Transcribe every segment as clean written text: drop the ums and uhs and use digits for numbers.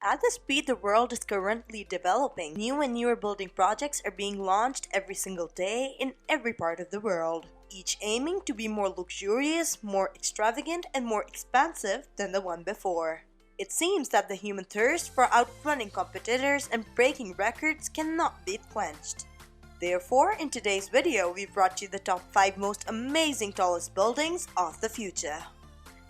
At the speed the world is currently developing, new and newer building projects are being launched every single day in every part of the world, each aiming to be more luxurious, more extravagant, and more expansive than the one before. It seems that the human thirst for outrunning competitors and breaking records cannot be quenched. Therefore, in today's video, we brought you the top 5 most amazing tallest buildings of the future.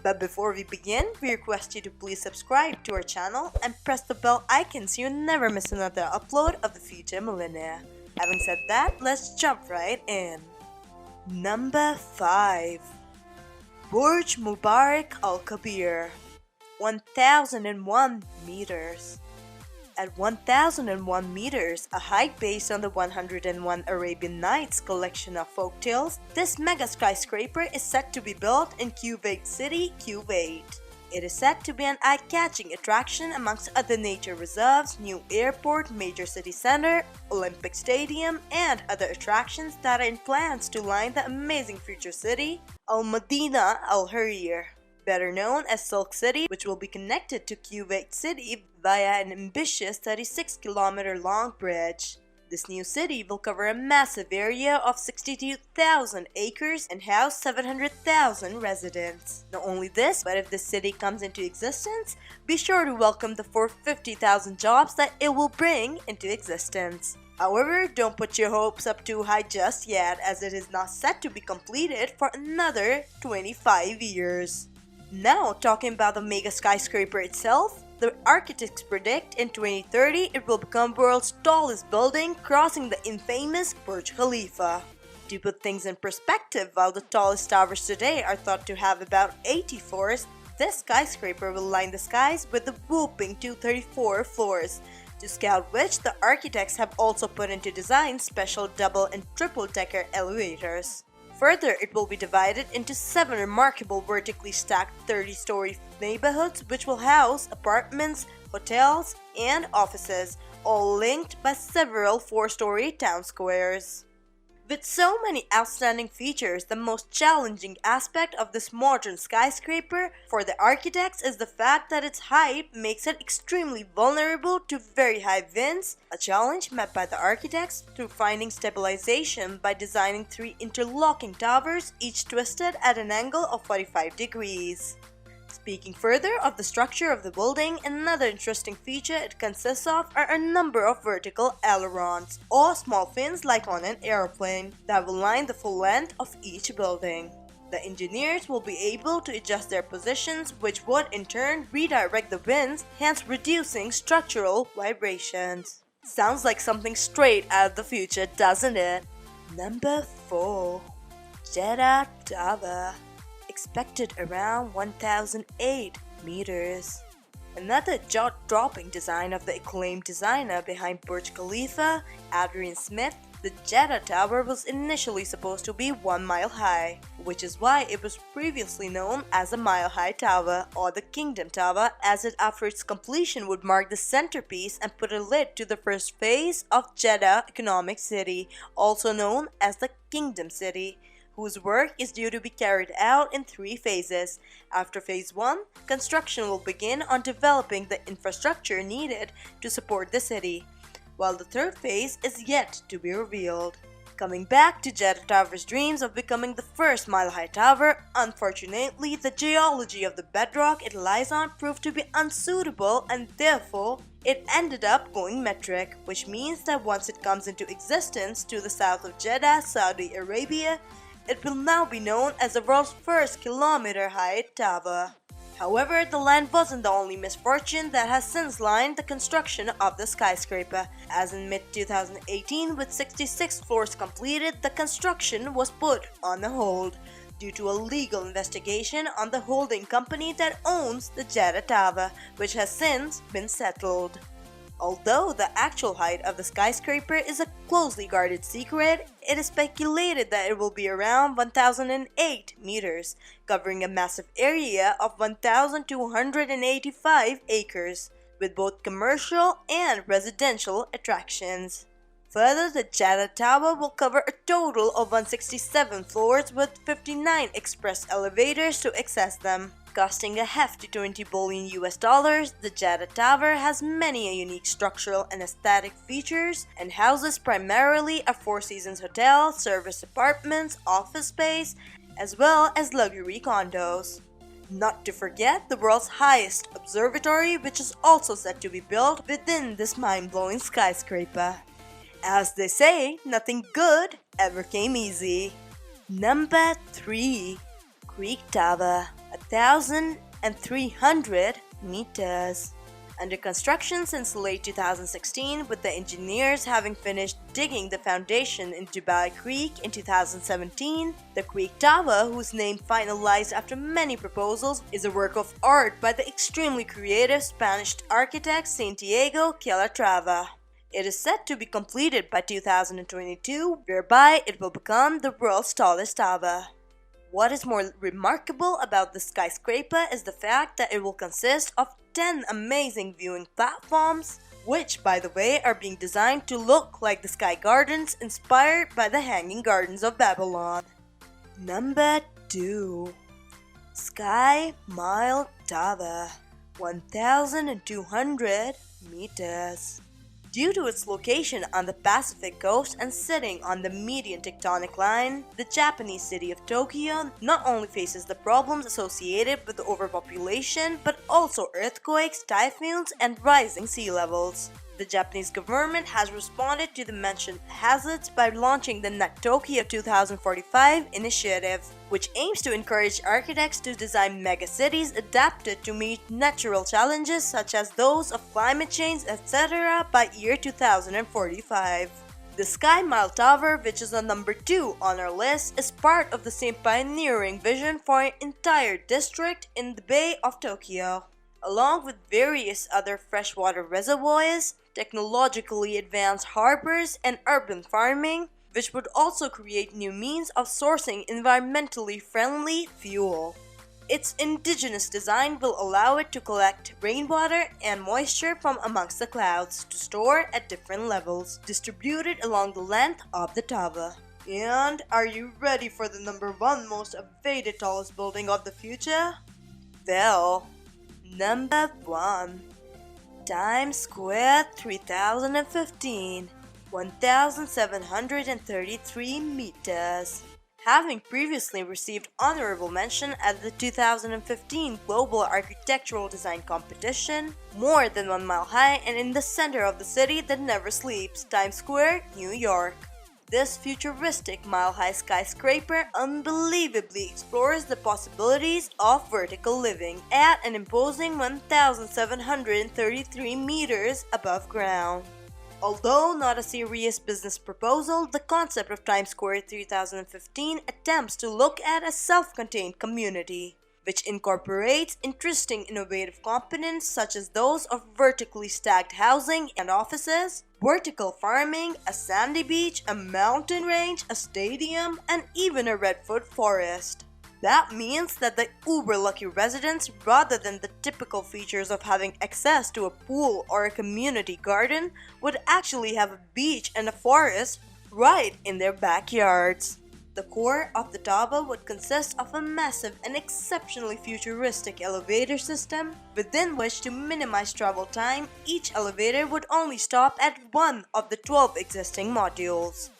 But before we begin, we request you to please subscribe to our channel and press the bell icon so you never miss another upload of the future millennia. Having said that, let's jump right in. Number 5. BURJ MUBARAK AL-KABIR, 1001 meters. At 1001 meters, a height based on the 101 Arabian Nights collection of folktales, this mega skyscraper is set to be built in Kuwait City, Kuwait. It is said to be an eye-catching attraction amongst other nature reserves, new airport, major city center, Olympic stadium, and other attractions that are in plans to line the amazing future city, Al-Madinah Al-Hariri, better known as Silk City, which will be connected to Kuwait City via an ambitious 36-kilometer long bridge. This new city will cover a massive area of 62,000 acres and house 700,000 residents. Not only this, but if this city comes into existence, be sure to welcome the 450,000 jobs that it will bring into existence. However, don't put your hopes up too high just yet, as it is not set to be completed for another 25 years. Now, talking about the mega skyscraper itself, the architects predict in 2030 it will become the world's tallest building, crossing the infamous Burj Khalifa. To put things in perspective, while the tallest towers today are thought to have about 80 floors, this skyscraper will line the skies with a whopping 234 floors, to scout which the architects have also put into design special double and triple decker elevators. Further, it will be divided into 7 remarkable vertically stacked 30-story neighborhoods which will house apartments, hotels, and offices, all linked by several 4-story town squares. With so many outstanding features, the most challenging aspect of this modern skyscraper for the architects is the fact that its height makes it extremely vulnerable to very high winds, a challenge met by the architects through finding stabilization by designing 3 interlocking towers, each twisted at an angle of 45 degrees. Speaking further of the structure of the building, another interesting feature it consists of are a number of vertical ailerons, or small fins like on an airplane, that will line the full length of each building. The engineers will be able to adjust their positions, which would in turn redirect the winds, hence reducing structural vibrations. Sounds like something straight out of the future, doesn't it? Number 4. JETTA Tower, expected around 1008 meters. Another jaw-dropping design of the acclaimed designer behind Burj Khalifa, Adrian Smith, the JETTA Tower was initially supposed to be 1 mile high, which is why it was previously known as the Mile High Tower or the Kingdom Tower, as it after its completion would mark the centerpiece and put a lid to the first phase of Jeddah Economic City, also known as the Kingdom City, whose work is due to be carried out in 3 phases. After phase 1, construction will begin on developing the infrastructure needed to support the city, while the 3rd phase is yet to be revealed. Coming back to JETTA Tower's dreams of becoming the first mile-high tower, unfortunately the geology of the bedrock it lies on proved to be unsuitable, and therefore it ended up going metric, which means that once it comes into existence to the south of Jeddah, Saudi Arabia, it will now be known as the world's first kilometer-high tower. However, the land wasn't the only misfortune that has since lined the construction of the skyscraper, as in mid-2018 with 66 floors completed, the construction was put on hold due to a legal investigation on the holding company that owns the JETTA Tower, which has since been settled. Although the actual height of the skyscraper is a closely guarded secret, it is speculated that it will be around 1008 meters, covering a massive area of 1,285 acres, with both commercial and residential attractions. Further, the JETTA Tower will cover a total of 167 floors with 59 express elevators to access them. Costing a hefty 20 billion US dollars, the JETTA Tower has many unique structural and aesthetic features and houses primarily a Four Seasons hotel, service apartments, office space, as well as luxury condos. Not to forget the world's highest observatory, which is also set to be built within this mind-blowing skyscraper. As they say, nothing good ever came easy. Number 3. Creek Tower, 1,300 meters. Under construction since late 2016, with the engineers having finished digging the foundation in Dubai Creek in 2017, the Creek Tower, whose name finalized after many proposals, is a work of art by the extremely creative Spanish architect Santiago Calatrava. It is set to be completed by 2022, whereby it will become the world's tallest tower. What is more remarkable about the skyscraper is the fact that it will consist of 10 amazing viewing platforms, which, by the way, are being designed to look like the sky gardens inspired by the Hanging Gardens of Babylon. Number 2. Sky Mile Tower, 1,200 meters. Due to its location on the Pacific coast and sitting on the median tectonic line, the Japanese city of Tokyo not only faces the problems associated with the overpopulation, but also earthquakes, typhoons, and rising sea levels. The Japanese government has responded to the mentioned hazards by launching the Net Tokyo 2045 initiative, which aims to encourage architects to design megacities adapted to meet natural challenges such as those of climate change, etc. by year 2045. The Sky Mile Tower, which is on number 2 on our list, is part of the same pioneering vision for an entire district in the Bay of Tokyo, along with various other freshwater reservoirs, technologically advanced harbors, and urban farming, which would also create new means of sourcing environmentally friendly fuel. Its indigenous design will allow it to collect rainwater and moisture from amongst the clouds to store at different levels, distributed along the length of the tower. And are you ready for the number 1 most awaited tallest building of the future? Well, number 1. Times Square 3015, 1,733 meters. Having previously received honorable mention at the 2015 Global Architectural Design Competition, more than 1 mile high and in the center of the city that never sleeps, Times Square, New York. This futuristic mile-high skyscraper unbelievably explores the possibilities of vertical living at an imposing 1,733 meters above ground. Although not a serious business proposal, the concept of Times Square 3015 attempts to look at a self-contained community, which incorporates interesting innovative components such as those of vertically stacked housing and offices, vertical farming, a sandy beach, a mountain range, a stadium, and even a redwood forest. That means that the uber-lucky residents, rather than the typical features of having access to a pool or a community garden, would actually have a beach and a forest right in their backyards. The core of the tower would consist of a massive and exceptionally futuristic elevator system, within which, to minimize travel time, each elevator would only stop at one of the 12 existing modules.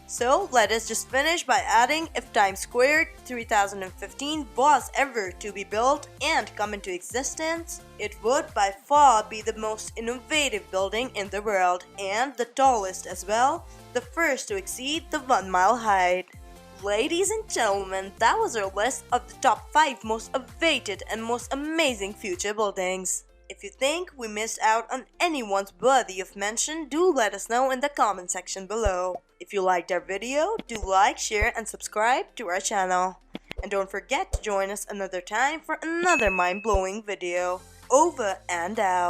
So let us just finish by adding, if Times Square 3015 was ever to be built and come into existence, it would by far be the most innovative building in the world and the tallest as well, the first to exceed the 1 mile height. Ladies and gentlemen, that was our list of the top 5 most awaited and most amazing future buildings. If you think we missed out on anyone's worthy of mention, do let us know in the comment section below. If you liked our video, do like, share, and subscribe to our channel. And don't forget to join us another time for another mind-blowing video. Over and out.